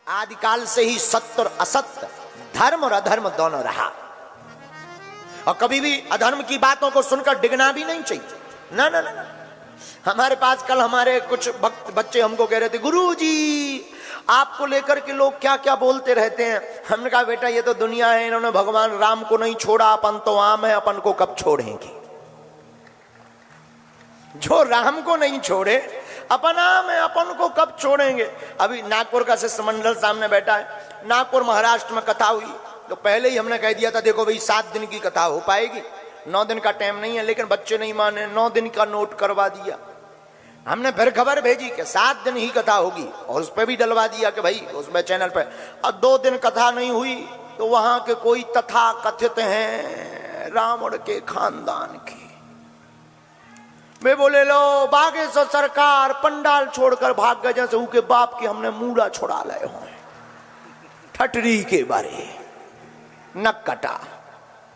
आदिकाल से ही सत्य और असत्य, धर्म और अधर्म दोनों रहा, और कभी भी अधर्म की बातों को सुनकर डिगना भी नहीं चाहिए। ना ना ना। हमारे पास कल हमारे कुछ भक्त बच्चे हमको कह रहे थे, गुरुजी आपको लेकर के लोग क्या क्या बोलते रहते हैं। हमने कहा बेटा ये तो दुनिया है, इन्होंने भगवान राम को नहीं छोड़ा, अपन तो आम है, अपन को कब छोड़ेंगे। जो राम को नहीं छोड़े अपन आम है, अपन को कब छोड़ेंगे। अभी नागपुर का शिष्टमंडल सामने बैठा है, नागपुर महाराष्ट्र में कथा हुई, तो पहले ही हमने कह दिया था देखो भाई 7 दिन की कथा हो पाएगी, 9 दिन का टाइम नहीं है, लेकिन बच्चे नहीं माने, 9 दिन का नोट करवा दिया। हमने फिर खबर भेजी कि 7 दिन ही कथा होगी, और उस पर भी डलवा दिया कि भाई उसमें चैनल पर। अब 2 दिन कथा नहीं हुई तो वहां के कोई तथा कथित हैं रावण के खानदान के, वे बोले लो बागेश्वर सरकार पंडाल छोड़कर भाग गए, जैसे उनके बाप की हमने मूड़ा छुड़ा लाए हो। ठटरी के बारे नक कटा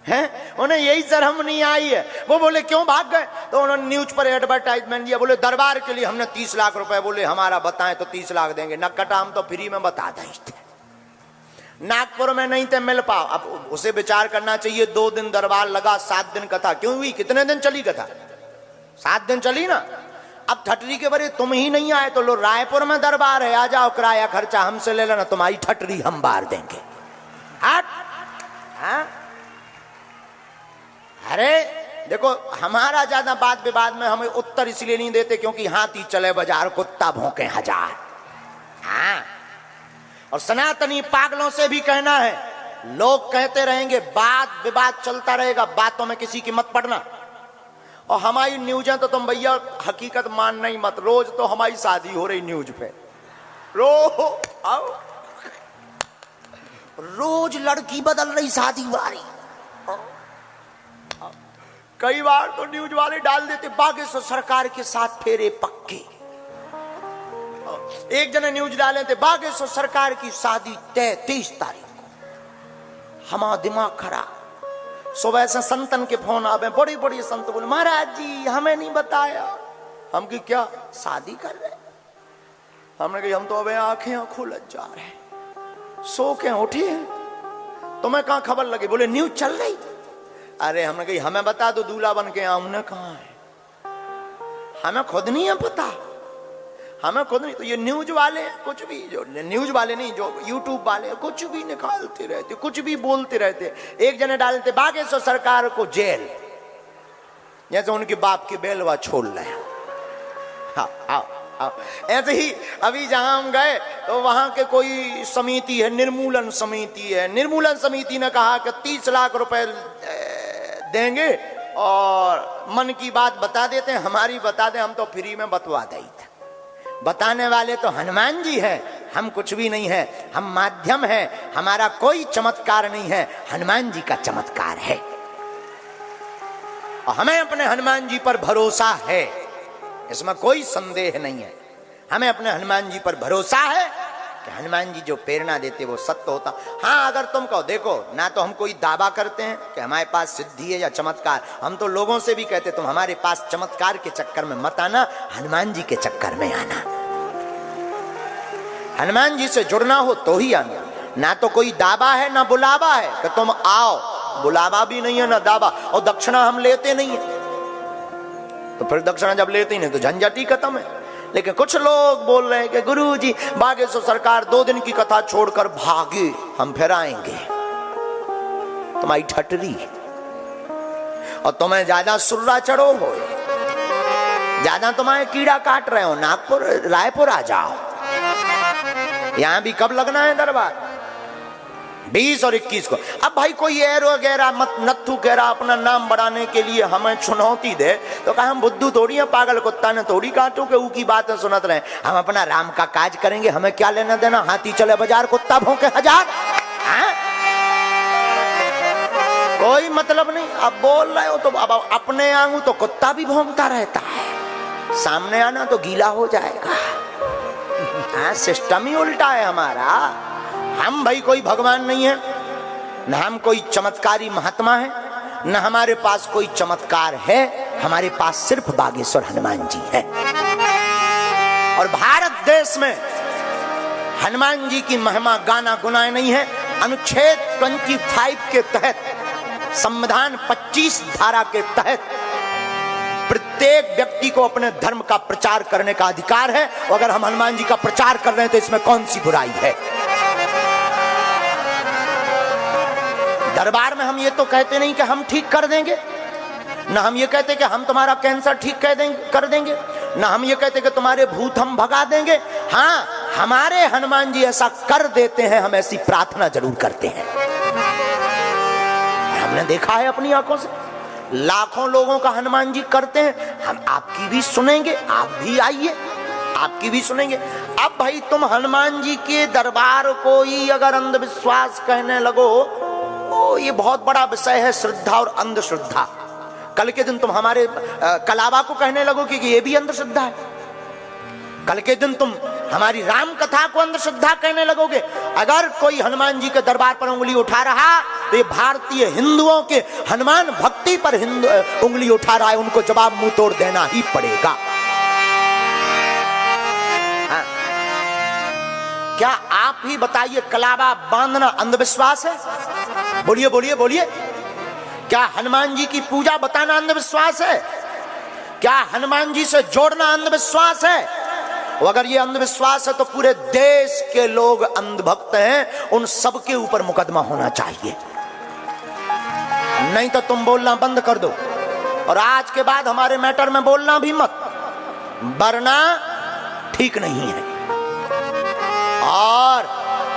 है, उन्हें यही शर्म नहीं आई है। वो बोले क्यों भाग गए, तो उन्होंने न्यूज पर एडवर्टाइजमेंट दिया, बोले दरबार के लिए हमने 30 लाख रुपए, बोले हमारा बताएं तो 30 लाख देंगे। नक कटा, हम तो फ्री में बता दें। नागपुर में नहीं थे मिल पाओ, अब उसे विचार करना चाहिए। 2 दिन दरबार लगा, 7 दिन कथा क्यों हुई, कितने दिन चली कथा, 7 दिन चली ना। अब ठटरी के बारे तुम ही नहीं आए तो लो रायपुर में दरबार है, आ जाओ, किराया खर्चा हमसे ले लेना, तुम्हारी ठटरी हम बार देंगे। हट। हाँ? अरे देखो हमारा ज्यादा बात विवाद में हमें उत्तर इसलिए नहीं देते क्योंकि हाथी चले बाजार कुत्ता भौंके हजार। हाँ, और सनातनी पागलों से भी कहना है, लोग कहते रहेंगे, बात विवाद चलता रहेगा, बातों में किसी की मत पड़ना। और हमारी न्यूज़ें तो तुम भैया हकीकत मानना ही मत, रोज तो हमारी शादी हो रही न्यूज पे, रोज लड़की बदल रही शादी वाली। कई बार तो न्यूज वाले डाल देते बागेश्वर सरकार के साथ फेरे पक्के। एक जने न्यूज डाले थे बागेश्वर सरकार की शादी 23 तारीख को। हमारा दिमाग खराब, सुबह से संतन के फोन आवे, बड़ी बड़ी संत बोले महाराज जी हमें नहीं बताया। हम की क्या शादी कर रहे, हमने कहा हम तो अबे आंखें खोल जा रहे, सो के उठे हैं, तुम्हें कहां खबर लगी, बोले न्यूज चल रही। अरे हमने कही हमें बता दो दूल्हा बन के आऊं ना, कहां है, हमें खुद नहीं है पता, हमें खुद नहीं। तो ये न्यूज वाले कुछ भी, जो न्यूज वाले नहीं, जो यूट्यूब वाले कुछ भी निकालते रहते, कुछ भी बोलते रहते। एक जने डालते बागेश्वर सरकार को जेल, जैसे उनके बाप की बेलवा छोड़ रहे हो। हाँ, हाँ, हाँ। ऐसे ही अभी जहां हम गए तो वहां के कोई समिति है, निर्मूलन समिति है, निर्मूलन समिति ने कहा कि 30 लाख रुपए देंगे और मन की बात बता देते हैं, हमारी बता दें, हम तो फ्री में बतवा देते। बताने वाले तो हनुमान जी हैं, हम कुछ भी नहीं है, हम माध्यम है, हमारा कोई चमत्कार नहीं है, हनुमान जी का चमत्कार है। और हमें अपने हनुमान जी पर भरोसा है, इसमें कोई संदेह नहीं है। हमें अपने हनुमान जी पर भरोसा है कि हनुमान जी जो प्रेरणा देते वो सत्य होता। हाँ, अगर तुम कहो, देखो ना तो हम कोई दावा करते हैं कि हमारे पास सिद्धि है या चमत्कार, हम तो लोगों से भी कहते तुम हमारे पास चमत्कार के चक्कर में मत आना, हनुमान जी के चक्कर में आना। हनुमान जी से जुड़ना हो तो ही आना, ना तो कोई दावा है ना बुलावा है कि तुम आओ, बुलावा भी नहीं है ना दावा। और दक्षिणा हम लेते नहीं है, तो फिर दक्षिणा जब लेते ही नहीं तो झंझट ही खत्म है। लेकिन कुछ लोग बोल रहे हैं कि गुरुजी बागेश्वर सरकार 2 दिन की कथा छोड़कर भागे, हम फिर आएंगे। तुम्हारी ठटरी, और तुम्हें ज्यादा सुर्रा चढ़ो हो, ज्यादा तुम्हारे कीड़ा काट रहे हो, नागपुर रायपुर आ जाओ, यहां भी कब लगना है दरबार, 20 और 21 को। अब भाई कोई एर वगैरह मत नत्थु कह रहा अपना नाम बढ़ाने के लिए हमें चुनौती दे, तो कहा हम बुद्धू थोड़ी है, पागल कुत्ता ने थोड़ी काटू के ऊकी बातें सुनत रहे। हम अपना राम का काज करेंगे, हमें क्या लेना देना, हाथी चले बाजार कुत्ता भौंके हजार। कोई मतलब नहीं। अब बोल रहे हो तो अब अपने आंगू तो कुत्ता भी भौंकता रहता है, सामने आना तो गीला हो जाएगा। हाँ, सिस्टम ही उल्टा है हमारा। हम भाई कोई भगवान नहीं है, न हम कोई चमत्कारी महात्मा है, न हमारे पास कोई चमत्कार है, हमारे पास सिर्फ बागेश्वर हनुमान जी है। और भारत देश में हनुमान जी की महिमा गाना गुनाए नहीं है। अनुच्छेद 25 के तहत, संविधान 25 धारा के तहत प्रत्येक व्यक्ति को अपने धर्म का प्रचार करने का अधिकार है। अगर हम हनुमान जी का प्रचार कर रहे हैं तो इसमें कौन सी बुराई है? दरबार में हम ये तो कहते नहीं कि हम ठीक कर देंगे, ना हम ये कहते कि हम तुम्हारा कैंसर ठीक कर देंगे, ना हम ये कहते कि तुम्हारे भूत हम भगा देंगे। हाँ, हमारे हनुमान जी ऐसा कर देते हैं, हम ऐसी प्रार्थना जरूर करते हैं। हमने देखा है अपनी आंखों से, लाखों लोगों का हनुमान जी करते हैं। हम आपकी भी सुनेंगे, आप भी आइए, आपकी भी सुनेंगे। अब भाई तुम हनुमान जी के दरबार को ही अगर अंधविश्वास कहने लगो, तो ये बहुत बड़ा विषय है, श्रद्धा और अंधश्रद्धा। कल के दिन तुम हमारे कलावा को कहने लगोगे कि ये भी अंधश्रद्धा है। कल के दिन तुम हमारी राम कथा को अंधश्रद्धा कहने लगोगे। अगर कोई हनुमान जी के दरबार पर उंगली उठा रहा तो ये भारतीय हिंदुओं के हनुमान भक्ति पर उंगली उठा रहा है, उनको जवाब मुंह तोड़ देना ही पड़ेगा। हाँ। क्या आप ही बताइए, कलावा बांधना अंधविश्वास है? बोलिए बोलिए बोलिए। क्या हनुमान जी की पूजा बताना अंधविश्वास है? क्या हनुमान जी से जोड़ना अंधविश्वास है? अगर ये अंधविश्वास है तो पूरे देश के लोग अंधभक्त हैं, उन सबके ऊपर मुकदमा होना चाहिए। नहीं तो तुम बोलना बंद कर दो, और आज के बाद हमारे मैटर में बोलना भी मत, वरना ठीक नहीं है। और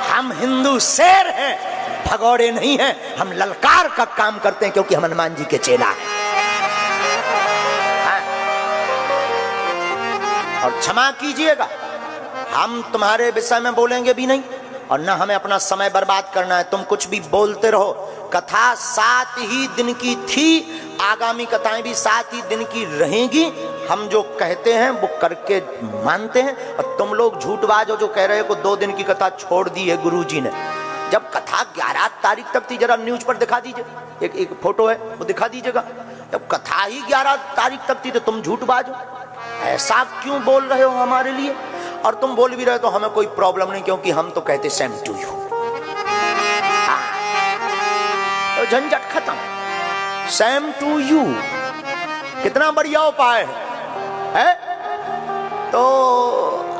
हम हिंदू शेर हैं, भगौड़े नहीं हैं। हम ललकार का काम करते हैं क्योंकि हम हनुमान जी के चेला हैं। और क्षमा कीजिएगा, हम तुम्हारे विषय में बोलेंगे भी नहीं, और ना हमें अपना समय बर्बाद करना है। तुम कुछ भी बोलते रहो। कथा 7 ही दिन की थी, आगामी कथाएं भी 7 ही दिन की रहेंगी। हम जो कहते हैं वो करके मानते हैं। और तुम लोग झूठबाज हो जो कह रहे हो कि 2 दिन की कथा छोड़ दी है गुरुजी ने। जब कथा 11 तारीख तक थी, जरा न्यूज पर दिखा दीजिए, एक फोटो है वो दिखा दीजिएगा। जब कथा ही 11 तारीख तक थी तो तुम झूठबाज हो। ऐसा क्यों बोल रहे हो हमारे लिए? और तुम बोल भी रहे तो हमें कोई प्रॉब्लम नहीं, क्योंकि हम तो कहते सेम टू यू। तो झंझट खत्म, सेम टू यू। कितना बढ़िया उपाय है? तो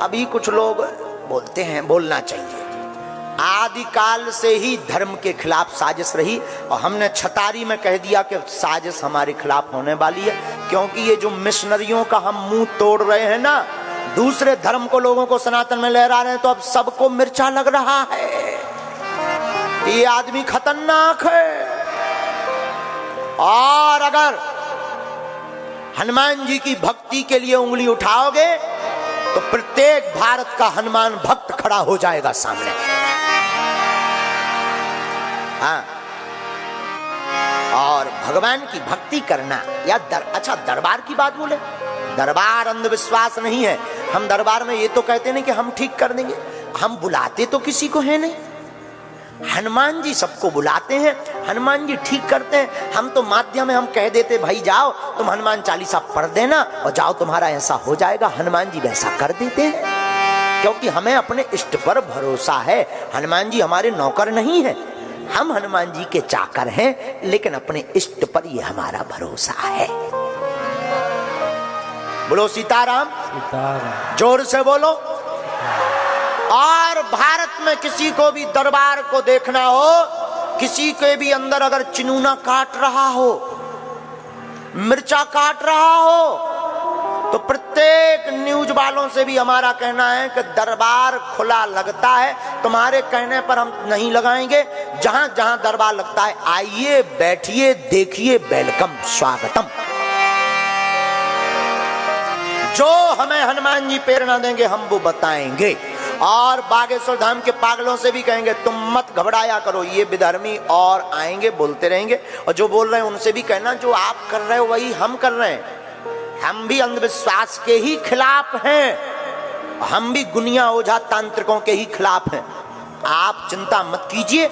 अभी कुछ लोग बोलते हैं बोलना चाहिए। आदिकाल से ही धर्म के खिलाफ साजिश रही, और हमने छतारी में कह दिया कि साजिश हमारे खिलाफ होने वाली है। क्योंकि ये जो मिशनरियों का हम मुंह तोड़ रहे हैं ना, दूसरे धर्म को लोगों को सनातन में लहरा रहे हैं, तो अब सबको मिर्चा लग रहा है। ये आदमी खतरनाक है। और अगर हनुमान जी की भक्ति के लिए उंगली उठाओगे तो प्रत्येक भारत का हनुमान भक्त खड़ा हो जाएगा सामने। हाँ। और भगवान की भक्ति करना या अच्छा दरबार की बात बोले, दरबार अंधविश्वास नहीं है। हम दरबार में ये तो कहते नहीं कि हम ठीक कर देंगे, हम बुलाते तो किसी को है नहीं। हनुमान जी सबको बुलाते हैं, हनुमान जी ठीक करते हैं। हम तो माध्यम में हम कह देते भाई जाओ तुम हनुमान चालीसा पढ़ देना और जाओ तुम्हारा ऐसा हो जाएगा। हनुमान जी वैसा कर देते हैं क्योंकि हमें अपने इष्ट पर भरोसा है। हनुमान जी हमारे नौकर नहीं है, हम हनुमान जी के चाकर हैं, लेकिन अपने इष्ट पर ये हमारा भरोसा है। बोलो सीताराम, सीताराम। जोर से बोलो। और भारत में किसी को भी दरबार को देखना हो, किसी के भी अंदर अगर चिनूना काट रहा हो, मिर्चा काट रहा हो, तो प्रत्येक न्यूज वालों से भी हमारा कहना है कि दरबार खुला लगता है, तुम्हारे कहने पर हम नहीं लगाएंगे। जहां जहां दरबार लगता है आइए, बैठिए, देखिए, वेलकम, स्वागतम। जो हमें हनुमान जी प्रेरणा देंगे हम वो बताएंगे। और बागेश्वर धाम के पागलों से भी कहेंगे तुम मत घबराया करो, ये विधर्मी और आएंगे, बोलते रहेंगे। और जो बोल रहे हैं उनसे भी कहना जो आप कर रहे हो वही हम कर रहे हैं। हम भी अंधविश्वास के ही खिलाफ हैं, हम भी गुनिया ओझा तांत्रिकों के ही खिलाफ हैं। आप चिंता मत कीजिए,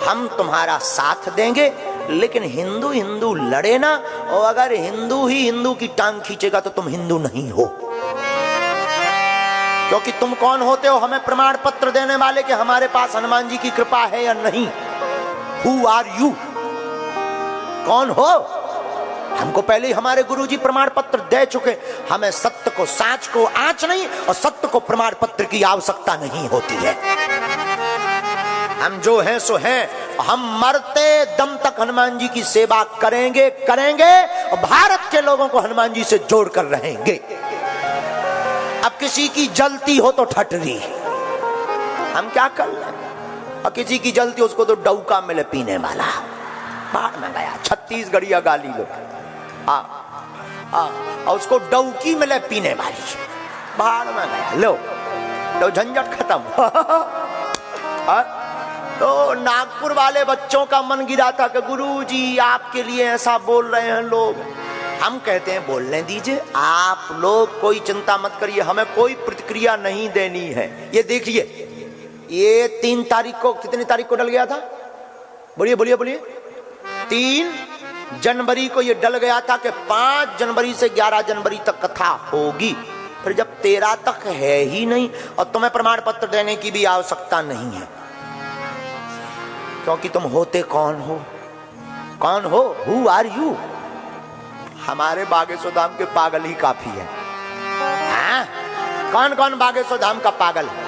हम तुम्हारा साथ देंगे। लेकिन हिंदू हिंदू लड़े ना, और अगर हिंदू ही हिंदू की टांग खींचेगा तो तुम हिंदू नहीं हो। क्योंकि तुम कौन होते हो हमें प्रमाण पत्र देने वाले कि हमारे पास हनुमान जी की कृपा है या नहीं? Who are you? कौन हो? हमको पहले ही हमारे गुरुजी प्रमाण पत्र दे चुके। हमें सत्य को, साच को आंच नहीं और सत्य को प्रमाण पत्र की आवश्यकता नहीं होती है। हम जो हैं सो हैं। हम मरते दम तक हनुमान जी की सेवा करेंगे और भारत के लोगों को हनुमान जी से जोड़ कर रहेंगे। अब किसी की जलती हो तो ठटरी, हम क्या कर लें? और किसी की जलती उसको तो डौका मिले पीने वाला। बाढ़ में गया छत्तीसगढ़िया गाली लो, और उसको डौकी मिले पीने वाली। बाढ़ में गया लो, तो झंझट खत्म। तो नागपुर वाले बच्चों का मन गिरा था कि गुरुजी आपके लिए ऐसा बोल रहे हैं लोग। हम कहते हैं बोलने दीजिए, आप लोग कोई चिंता मत करिए, हमें कोई प्रतिक्रिया नहीं देनी है। ये देखिए, ये 3 तारीख को, कितनी तारीख को डल गया था? बोलिए बोलिए बोलिए। 3 जनवरी को ये डल गया था कि 5 जनवरी से 11 जनवरी तक कथा होगी। फिर जब 13 तक है ही नहीं और तुम्हें प्रमाण पत्र देने की भी आवश्यकता नहीं है, क्योंकि तुम होते कौन हो? कौन हो? Who are you? हमारे बागेश्वर धाम के पागल ही काफी है। कौन कौन बागेश्वर धाम का पागल है?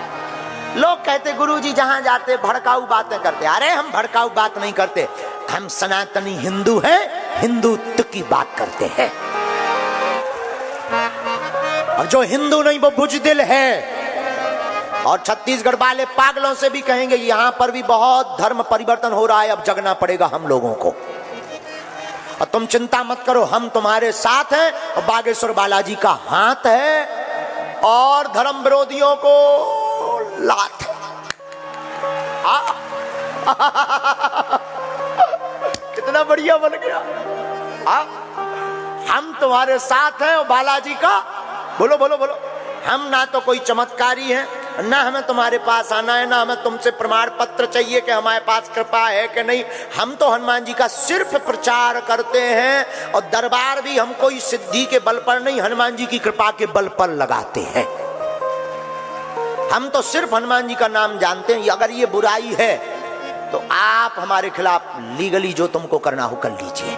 लोग कहते गुरुजी जहां जाते भड़काऊ बातें करते। अरे हम भड़काऊ बात नहीं करते, हम सनातनी हिंदू हैं, हिंदुत्व की बात करते हैं। और जो हिंदू नहीं वो बुजदिल है। और छत्तीसगढ़ वाले पागलों से भी कहेंगे यहां पर भी बहुत धर्म परिवर्तन हो रहा है, अब जगना पड़ेगा हम लोगों को। और तुम चिंता मत करो, हम तुम्हारे साथ हैं। और बागेश्वर बालाजी का हाथ है और धर्म विरोधियों को लात है। कितना बढ़िया बन गया। हम तुम्हारे साथ हैं और बालाजी का, बोलो बोलो बोलो। हम ना तो कोई चमत्कारी हैं, ना हमें तुम्हारे पास आना है, ना हमें तुमसे प्रमाण पत्र चाहिए कि हमारे पास कृपा है कि नहीं। हम तो हनुमान जी का सिर्फ प्रचार करते हैं और दरबार भी हम कोई सिद्धि के बल पर नहीं, हनुमान जी की कृपा के बल पर लगाते हैं। हम तो सिर्फ हनुमान जी का नाम जानते हैं। अगर ये बुराई है तो आप हमारे खिलाफ लीगली जो तुमको करना हो कर लीजिए।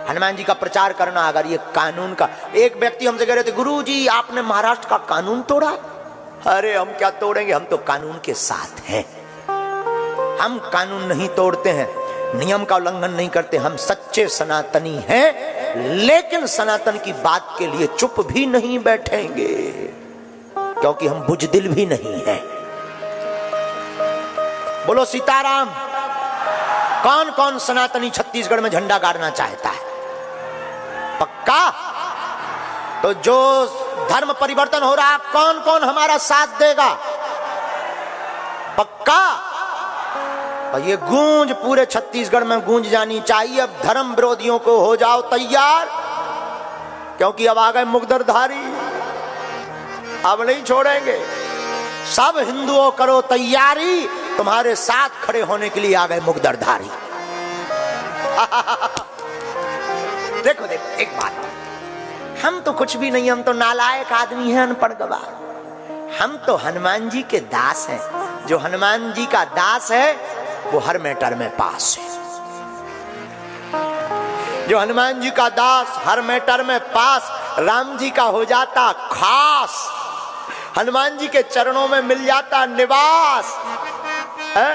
हनुमान जी का प्रचार करना, अगर ये कानून का, एक व्यक्ति हमसे कह रहे थे गुरुजी आपने महाराष्ट्र का कानून तोड़ा। अरे हम क्या तोड़ेंगे, हम तो कानून के साथ हैं। हम कानून नहीं तोड़ते हैं, नियम का उल्लंघन नहीं करते। हम सच्चे सनातनी हैं, लेकिन सनातन की बात के लिए चुप भी नहीं बैठेंगे, क्योंकि हम बुजदिल भी नहीं हैं। बोलो सीताराम। कौन कौन सनातनी छत्तीसगढ़ में झंडा गाड़ना चाहता है? पक्का? तो जो धर्म परिवर्तन हो रहा, कौन कौन हमारा साथ देगा? पक्का? और ये गूंज पूरे छत्तीसगढ़ में गूंज जानी चाहिए। अब धर्म विरोधियों को हो जाओ तैयार, क्योंकि अब आ गए मुगदरधारी, अब नहीं छोड़ेंगे। सब हिंदुओं करो तैयारी, तुम्हारे साथ खड़े होने के लिए आ गए मुगदरधारी। देखो देखो एक बात, हम तो कुछ भी नहीं, हम तो नालायक आदमी हैं, अनपढ़ गवार। हम तो हनुमान जी के दास हैं। जो हनुमान जी का दास है वो हर मैटर में पास है। जो हनुमान जी का दास हर मैटर में पास, राम जी का हो जाता खास, हनुमान जी के चरणों में मिल जाता निवास है?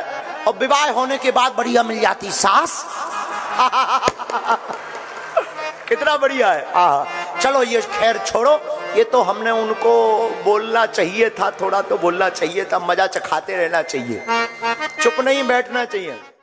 और विवाह होने के बाद बढ़िया मिल जाती सास। कितना बढ़िया है। चलो ये खैर छोड़ो, ये तो हमने उनको बोलना चाहिए था, थोड़ा तो बोलना चाहिए था, मजा चखाते रहना चाहिए, चुप नहीं बैठना चाहिए।